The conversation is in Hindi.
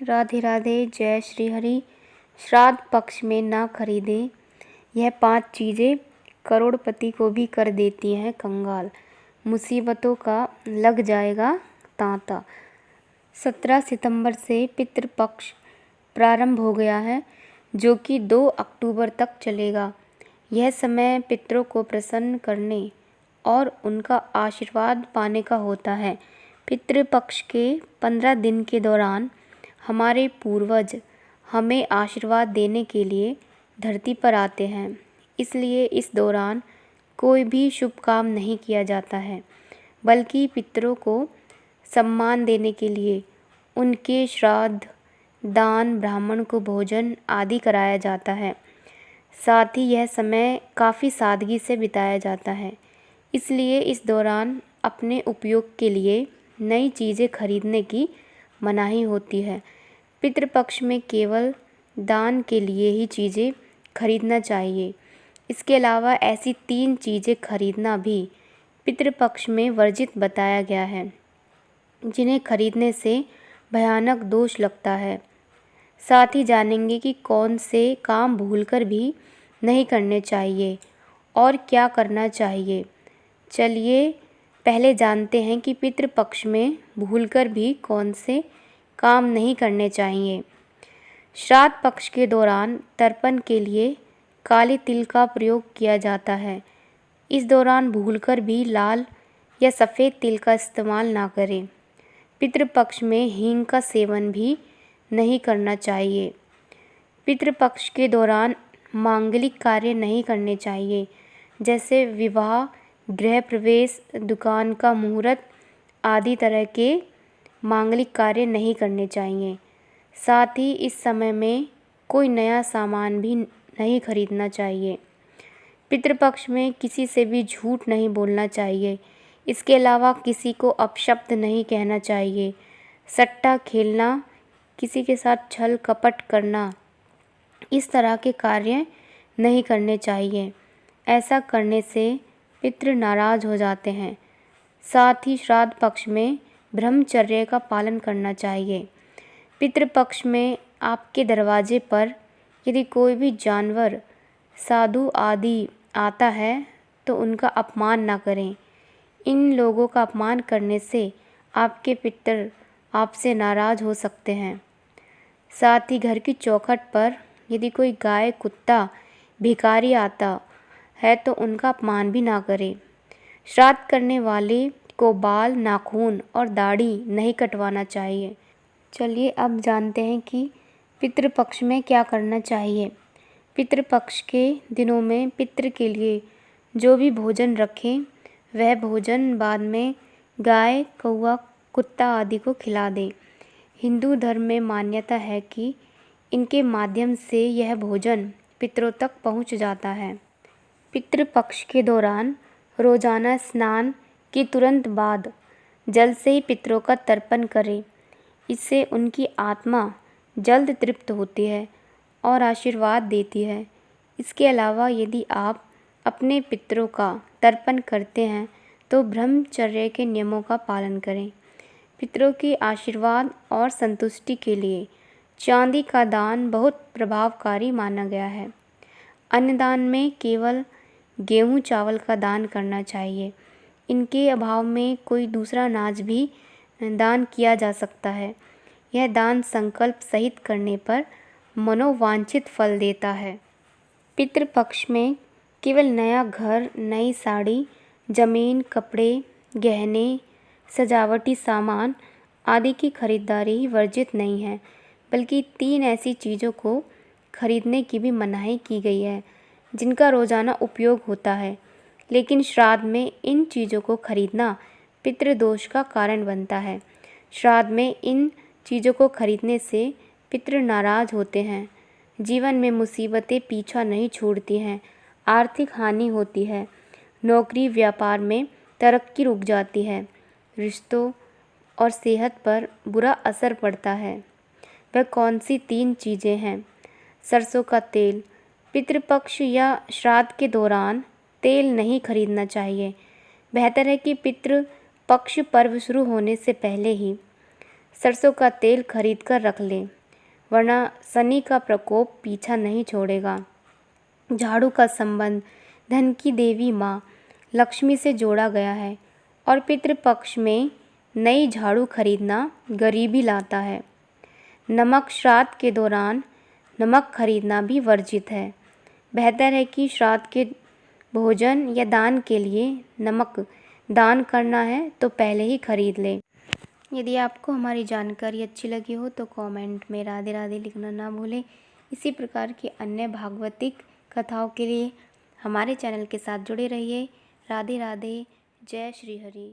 राधे राधे। जय श्री हरि। श्राद्ध पक्ष में ना खरीदें यह 5 चीज़ें करोड़पति को भी कर देती हैं कंगाल। मुसीबतों का लग जाएगा तांता। 17 सितंबर से पितृपक्ष प्रारंभ हो गया है, जो कि 2 अक्टूबर तक चलेगा। यह समय पितरों को प्रसन्न करने और उनका आशीर्वाद पाने का होता है। पितृपक्ष के 15 दिन के दौरान हमारे पूर्वज हमें आशीर्वाद देने के लिए धरती पर आते हैं, इसलिए इस दौरान कोई भी शुभ काम नहीं किया जाता है, बल्कि पितरों को सम्मान देने के लिए उनके श्राद्ध, दान, ब्राह्मण को भोजन आदि कराया जाता है। साथ ही यह समय काफ़ी सादगी से बिताया जाता है, इसलिए इस दौरान अपने उपयोग के लिए नई चीज़ें खरीदने की मनाही होती है। पितृपक्ष में केवल दान के लिए ही चीज़ें खरीदना चाहिए। इसके अलावा ऐसी 3 चीज़ें खरीदना भी पितृपक्ष में वर्जित बताया गया है, जिन्हें खरीदने से भयानक दोष लगता है। साथ ही जानेंगे कि कौन से काम भूलकर भी नहीं करने चाहिए और क्या करना चाहिए। चलिए पहले जानते हैं कि पितृपक्ष में भूलकर भी कौन से काम नहीं करने चाहिए। श्राद्ध पक्ष के दौरान तर्पण के लिए काले तिल का प्रयोग किया जाता है। इस दौरान भूलकर भी लाल या सफ़ेद तिल का इस्तेमाल ना करें। पितृपक्ष में हींग का सेवन भी नहीं करना चाहिए। पितृपक्ष के दौरान मांगलिक कार्य नहीं करने चाहिए, जैसे विवाह, गृह प्रवेश, दुकान का मुहूर्त आदि तरह के मांगलिक कार्य नहीं करने चाहिए। साथ ही इस समय में कोई नया सामान भी नहीं खरीदना चाहिए। पितृपक्ष में किसी से भी झूठ नहीं बोलना चाहिए। इसके अलावा किसी को अपशब्द नहीं कहना चाहिए। सट्टा खेलना, किसी के साथ छल कपट करना, इस तरह के कार्य नहीं करने चाहिए। ऐसा करने से पितृ नाराज़ हो जाते हैं। साथ ही श्राद्ध पक्ष में ब्रह्मचर्य का पालन करना चाहिए। पितृपक्ष में आपके दरवाजे पर यदि कोई भी जानवर, साधु आदि आता है तो उनका अपमान ना करें। इन लोगों का अपमान करने से आपके पितर आपसे नाराज़ हो सकते हैं। साथ ही घर की चौखट पर यदि कोई गाय, कुत्ता, भिखारी आता है तो उनका अपमान भी ना करें। श्राद्ध करने वाले को बाल, नाखून और दाढ़ी नहीं कटवाना चाहिए। चलिए अब जानते हैं कि पितृपक्ष में क्या करना चाहिए। पितृपक्ष के दिनों में पितृ के लिए जो भी भोजन रखें, वह भोजन बाद में गाय, कौवा, कुत्ता आदि को खिला दें। हिंदू धर्म में मान्यता है कि इनके माध्यम से यह भोजन पितरों तक पहुंच जाता है। पितृपक्ष के दौरान रोज़ाना स्नान के तुरंत बाद जल से ही पितरों का तर्पण करें। इससे उनकी आत्मा जल्द तृप्त होती है और आशीर्वाद देती है। इसके अलावा यदि आप अपने पितरों का तर्पण करते हैं तो ब्रह्मचर्य के नियमों का पालन करें। पितरों के आशीर्वाद और संतुष्टि के लिए चांदी का दान बहुत प्रभावकारी माना गया है। अन्नदान में केवल गेहूं चावल का दान करना चाहिए। इनके अभाव में कोई दूसरा अनाज भी दान किया जा सकता है। यह दान संकल्प सहित करने पर मनोवांछित फल देता है। पितृपक्ष में केवल नया घर, नई साड़ी, जमीन, कपड़े, गहने, सजावटी सामान आदि की खरीदारी ही वर्जित नहीं है, बल्कि 3 ऐसी चीज़ों को खरीदने की भी मनाही की गई है जिनका रोज़ाना उपयोग होता है। लेकिन श्राद्ध में इन चीज़ों को खरीदना पितृदोष का कारण बनता है। श्राद्ध में इन चीज़ों को खरीदने से पितृ नाराज़ होते हैं। जीवन में मुसीबतें पीछा नहीं छोड़ती हैं। आर्थिक हानि होती है। नौकरी व्यापार में तरक्की रुक जाती है। रिश्तों और सेहत पर बुरा असर पड़ता है। वह कौन सी 3 चीज़ें हैं? सरसों का तेल। पितृपक्ष या श्राद्ध के दौरान तेल नहीं खरीदना चाहिए। बेहतर है कि पितृ पक्ष पर्व शुरू होने से पहले ही सरसों का तेल खरीद कर रख लें, वरना शनि का प्रकोप पीछा नहीं छोड़ेगा। झाड़ू का संबंध धन की देवी माँ लक्ष्मी से जोड़ा गया है और पितृपक्ष में नई झाड़ू खरीदना गरीबी लाता है। नमक श्राद्ध के दौरान नमक खरीदना भी वर्जित है। बेहतर है कि श्राद्ध के भोजन या दान के लिए नमक दान करना है तो पहले ही खरीद लें। यदि आपको हमारी जानकारी अच्छी लगी हो तो कमेंट में राधे राधे लिखना ना भूलें। इसी प्रकार की अन्य भागवतिक कथाओं के लिए हमारे चैनल के साथ जुड़े रहिए। राधे राधे। जय श्री हरि।